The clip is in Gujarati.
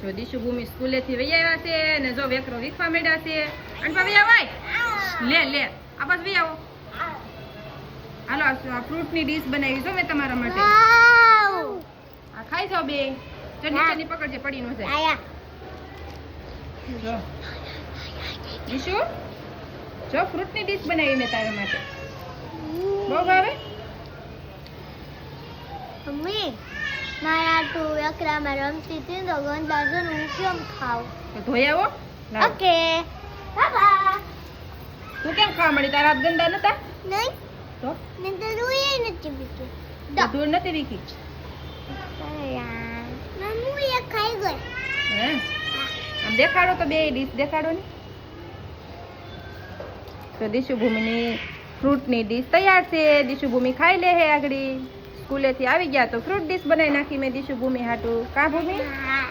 જો દીશુ ભૂમિ સ્કૂલેથી વહી આવ્યા છે અને જો વેકરો વીખવા માંડ્યા છે. અને પાછી આવાય લે લે આ પાછ વહી આવો. હાલો આ ફ્રૂટની ડીશ બનાવી જો મેં તમારા માટે. આ ખાઈ જાઓ બે. જો નીચેની પકડજે પડી ન જાય. જો દીશુ જો ફ્રૂટની ડીશ બનાવી મેં તારા માટે. બહુ ભાવે? મમ્મી મારા તું એકરામાં રમતી હતી તો ગંદા છે ને હું કેમ ખાઉં? તો ધોઈ આવો. ઓકે બાબા. તું કેમ ખાવા મળી? તારા હાથ ગંદા નતા? નહીં તો મેં તો રૂઈ નથી બીજું. ધૂળ નથી વીખી? મમ્મી એ ખાઈ ગઈ. હે આમ દેખાડો તો બે ડીશ દેખાડો ને. તો દીશુ ભૂમિની ફ્રૂટની ડીશ તૈયાર છે. દીશુ ભૂમિ ખાઈ લે હે આગળ. સ્કૂલેથી આવી ગયા તો ફ્રૂટ ડીશ બનાવી નાખી મેં દીશુ ભૂમિ હાટું. કા ભૂમિ? હા